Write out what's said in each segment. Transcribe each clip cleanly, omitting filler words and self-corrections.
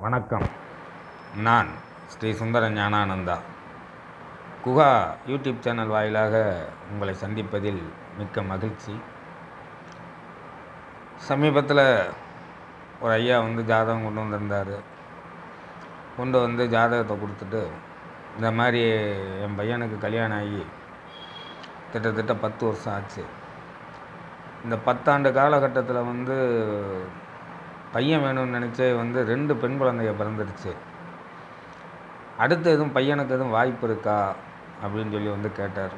வணக்கம். நான் ஸ்ரீ சுந்தர Gnanananda. Guha YouTube channel வாயிலாக உங்களை சந்திப்பதில் மிக்க மகிழ்ச்சி. சமீபத்தில் ஒரு ஐயா ஜாதகம் கொண்டு வந்திருந்தார். கொண்டு வந்து ஜாதகத்தை கொடுத்துட்டு, இந்த மாதிரி என் பையனுக்கு கல்யாணம் ஆகி கிட்டத்தட்ட 10 வருஷம் ஆச்சு. இந்த 10 ஆண்டு காலகட்டத்தில் பையன் வேணும்னு நினச்சே 2 பெண் குழந்தைங்க பிறந்துடுச்சு. அடுத்து பையனுக்கு எதுவும் வாய்ப்பு இருக்கா அப்படின்னு சொல்லி கேட்டார்.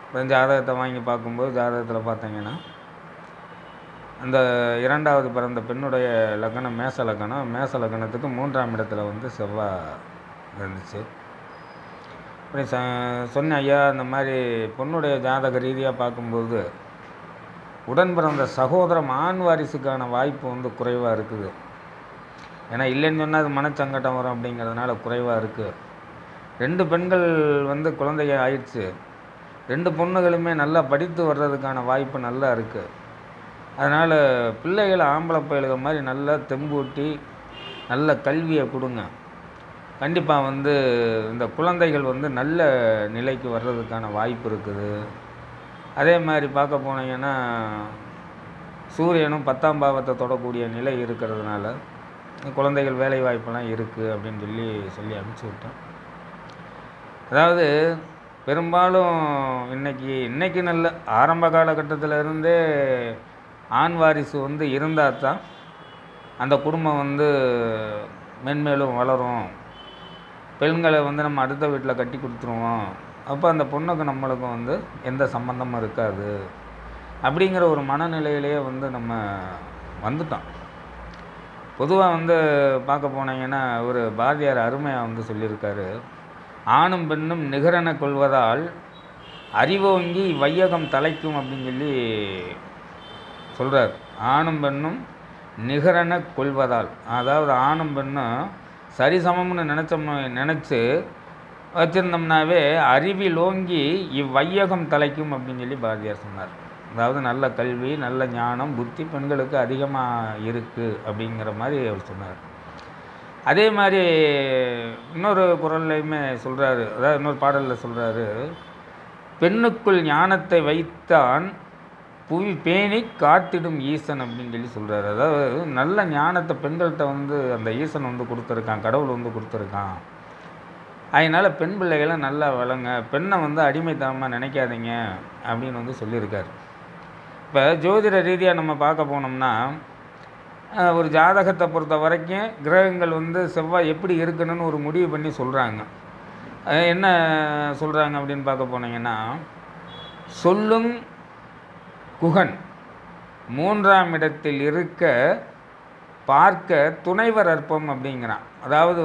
அப்புறம் ஜாதகத்தை வாங்கி பார்க்கும்போது ஜாதகத்தில் பார்த்தீங்கன்னா, அந்த 2வது பிறந்த பெண்ணுடைய லக்னம் மேச லக்னம். மேச லக்னத்துக்கு 3ஆம் இடத்துல செவ்வாய் இருந்துச்சு. அப்படி சொன்ன ஐயா, இந்த மாதிரி பொண்ணுடைய ஜாதக ரீதியாக பார்க்கும்போது உடன் பிறந்த சகோதரம் ஆண் வாரிசுக்கான வாய்ப்பு குறைவாக இருக்குது. ஏன்னா இல்லைன்னு சொன்னால் அது மனச்சங்கட்டம் வரும் அப்படிங்கிறதுனால குறைவாக இருக்குது. 2 பெண்கள் குழந்தைங்க ஆயிடுச்சு. 2 பொண்ணுகளுமே நல்லா படித்து வர்றதுக்கான வாய்ப்பு நல்லா இருக்குது. அதனால் பிள்ளைகளை ஆம்பளை பயிலுக மாதிரி நல்லா தெம்பூட்டி நல்ல கல்வியை கொடுங்க. கண்டிப்பாக இந்த குழந்தைகள் நல்ல நிலைக்கு வர்றதுக்கான வாய்ப்பு இருக்குது. அதே மாதிரி பார்க்க போனீங்கன்னா, சூரியனும் 10ஆம் பாவத்தை தொடக்கூடிய நிலை இருக்கிறதுனால குழந்தைகள் வேலை வாய்ப்பெல்லாம் இருக்குது அப்படின்னு சொல்லி அனுப்பிச்சி விட்டேன். அதாவது பெரும்பாலும் இன்றைக்கி நல்ல ஆரம்ப காலகட்டத்தில் இருந்தே ஆண் வாரிசு இருந்தால் தான் அந்த குடும்பம் மென்மேலும் வளரும். பெண்களை நம்ம அடுத்த வீட்டில் கட்டி கொடுத்துருவோம், அப்போ அந்த பொண்ணுக்கு நம்மளுக்கும் எந்த சம்பந்தமும் இருக்காது அப்படிங்கிற ஒரு மனநிலையிலேயே நம்ம வந்துட்டோம். பொதுவாக பார்க்க போனீங்கன்னா, ஒரு பாரதியார் அருமையாக சொல்லியிருக்காரு, ஆணும் பெண்ணும் நிகரென கொள்வதால் அறிவோங்கி வையகம் தலைக்கும் அப்படின்னு சொல்கிறார். ஆணும் பெண்ணும் நிகரென கொள்வதால், அதாவது ஆணும் பெண்ணும் சரிசமம்னு நினச்சி வச்சுருந்தோம்னாவே அறிவிலோங்கி இவ்வையகம் தலைக்கும் அப்படின்னு பாரதியார் சொன்னார். அதாவது நல்ல கல்வி, நல்ல ஞானம், புத்தி பெண்களுக்கு அதிகமாக இருக்குது அப்படிங்கிற மாதிரி அவர் சொன்னார். அதே மாதிரி இன்னொரு குறள்லையுமே சொல்கிறாரு, அதாவது இன்னொரு பாடலில் சொல்கிறாரு, பெண்ணுக்குள் ஞானத்தை வைத்தான் புவி பேணி காத்திடும் ஈசன் அப்படின்னு சொல்கிறாரு. அதாவது நல்ல ஞானத்தை பெண்கள்கிட்ட அந்த ஈசன் கொடுத்துருக்கான், கடவுள் கொடுத்துருக்கான். அதனால் பெண் பிள்ளைகளை நல்லா வளங்க, பெண்ணை அடிமைத்தனமாக நினைக்காதீங்க அப்படின்னு சொல்லியிருக்கார். இப்போ ஜோதிட ரீதியாக நம்ம பார்க்க போனோம்னா, ஒரு ஜாதகத்தை பொறுத்த வரைக்கும் கிரகங்கள் செவ்வாய் எப்படி இருக்கணும்னு ஒரு முடிவு பண்ணி சொல்கிறாங்க. என்ன சொல்கிறாங்க அப்படின்னு பார்க்க போனீங்கன்னா, சொல்லும் குகன் 3ஆம் இடத்தில் இருக்க பார்க்க துணைவர் அற்பம் அப்படிங்கிறான். அதாவது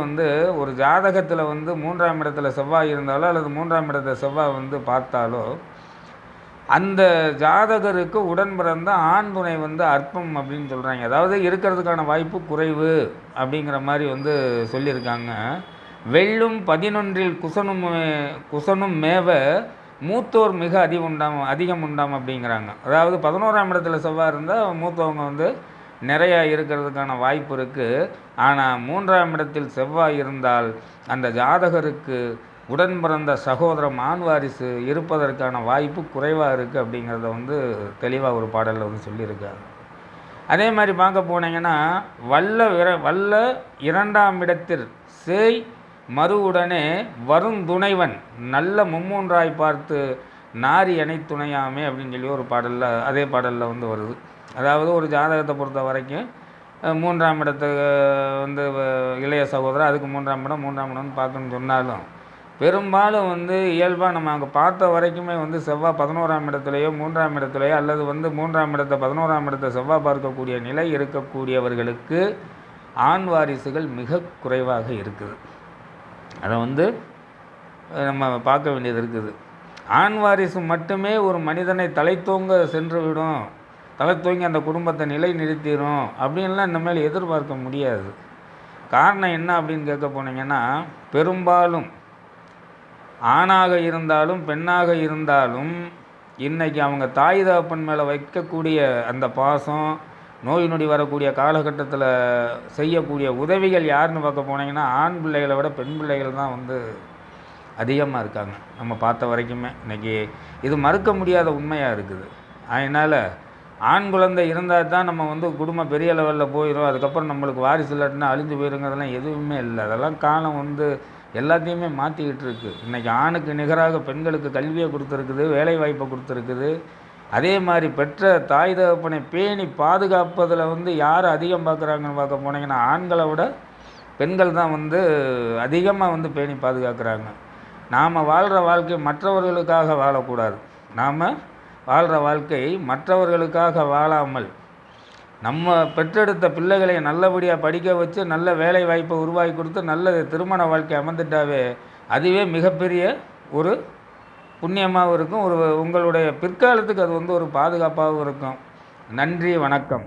ஒரு ஜாதகத்தில் 3ஆம் இடத்துல செவ்வாய் இருந்தாலோ அல்லது 3ஆம் இடத்துல செவ்வாய் பார்த்தாலோ அந்த ஜாதகருக்கு உடன் பிறந்த ஆண் துணை அற்பம் அப்படின்னு சொல்கிறாங்க. அதாவது இருக்கிறதுக்கான வாய்ப்பு குறைவு அப்படிங்கிற மாதிரி சொல்லியிருக்காங்க. வெள்ளும் 11இல் குசனும் மேவ மூத்தோர் மிக அதிகம் உண்டாம் அப்படிங்கிறாங்க. அதாவது 11ஆம் இடத்துல செவ்வாய் இருந்தால் மூத்தவங்க நிறையா இருக்கிறதுக்கான வாய்ப்பு இருக்குது. ஆனால் 3ஆம் இடத்தில் செவ்வாய் இருந்தால் அந்த ஜாதகருக்கு உடன் பிறந்த சகோதரம் ஆண் வாரிசு இருப்பதற்கான வாய்ப்பு குறைவாக இருக்குது அப்படிங்கிறத தெளிவாக ஒரு பாடலில் சொல்லியிருக்காரு. அதே மாதிரி பார்க்க போனீங்கன்னா, வல்ல 2ஆம் இடத்தில் சேய் மறுவுடனே வரும் துணைவன் நல்ல மும்மூன்றாய் பார்த்து நாரி அணை துணையாமே அப்படின்னு ஒரு பாடலில் அதே பாடலில் வருது. அதாவது ஒரு ஜாதகத்தை பொறுத்த வரைக்கும் 3ஆம் இடத்துக்கு இளைய சகோதரர், அதுக்கு 3ஆம் இடம் பார்க்கணும்னு சொன்னாலும் பெரும்பாலும் இயல்பாக நம்ம அங்கே பார்த்த வரைக்குமே செவ்வாய் 11ஆம் இடத்துலையோ 3ஆம் இடத்துலையோ அல்லது 3ஆம் இடத்தை 11ஆம் இடத்தை செவ்வாய் பார்க்கக்கூடிய நிலை இருக்கக்கூடியவர்களுக்கு ஆண் வாரிசுகள் மிக குறைவாக இருக்குது. அதை நம்ம பார்க்க வேண்டியது இருக்குது. ஆண் வாரிசு மட்டுமே ஒரு மனிதனை தலைத்தோங்க சென்றுவிடும், தலைத்தோங்கி அந்த குடும்பத்தை நிலை நிறுத்திடும் அப்படின்லாம் இனிமேல் எதிர்பார்க்க முடியாது. காரணம் என்ன அப்படின்னு கேட்க போனீங்கன்னா, பெரும்பாலும் ஆணாக இருந்தாலும் பெண்ணாக இருந்தாலும் இன்றைக்கி அவங்க தாய் தகப்பன் மேலே வைக்கக்கூடிய அந்த பாசம், நோய் நொடி வரக்கூடிய காலகட்டத்தில் செய்யக்கூடிய உதவிகள் யாருன்னு பார்க்க போனீங்கன்னா ஆண் பிள்ளைகளை விட பெண் பிள்ளைகள் தான் வந்து அதிகமாக இருக்காங்க. நம்ம பார்த்த வரைக்குமே இன்றைக்கி இது மறுக்க முடியாத உண்மையாக இருக்குது. அதனால் ஆண் குழந்தை இருந்தால் தான் நம்ம வந்து குடும்பம் பெரிய லெவலில் போயிடும், அதுக்கப்புறம் நம்மளுக்கு வாரிசு இல்லாட்டினா அழிஞ்சு போயிருங்கிறதெல்லாம் எதுவுமே இல்லை. அதெல்லாம் காலம் வந்து எல்லாத்தையுமே மாற்றிக்கிட்டு இருக்குது. இன்றைக்கி ஆணுக்கு நிகராக பெண்களுக்கு கல்வியை கொடுத்துருக்குது, வேலை வாய்ப்பை கொடுத்துருக்குது. அதே மாதிரி பெற்ற தாய் தகப்பனை பேணி பாதுகாப்பதில் வந்து யார் அதிகம் பார்க்குறாங்கன்னு பார்க்க போனீங்கன்னா ஆண்களை விட பெண்கள் தான் வந்து அதிகமாக வந்து பேணி பாதுகாக்கிறாங்க. நாம் வாழ்கிற வாழ்க்கை மற்றவர்களுக்காக வாழக்கூடாது. நாம் வாழ்கிற வாழ்க்கை மற்றவர்களுக்காக வாழாமல் நம்ம பெற்றெடுத்த பிள்ளைகளை நல்லபடியாக படிக்க வச்சு நல்ல வேலை வாய்ப்பை உருவாக்கி கொடுத்து நல்ல திருமண வாழ்க்கை அமைந்துட்டாவே அதுவே மிகப்பெரிய ஒரு புண்ணியமாகவும் இருக்கும். உங்களுடைய பிற்காலத்துக்கு அது வந்து ஒரு பாதுகாப்பாகவும் இருக்கும். நன்றி, வணக்கம்.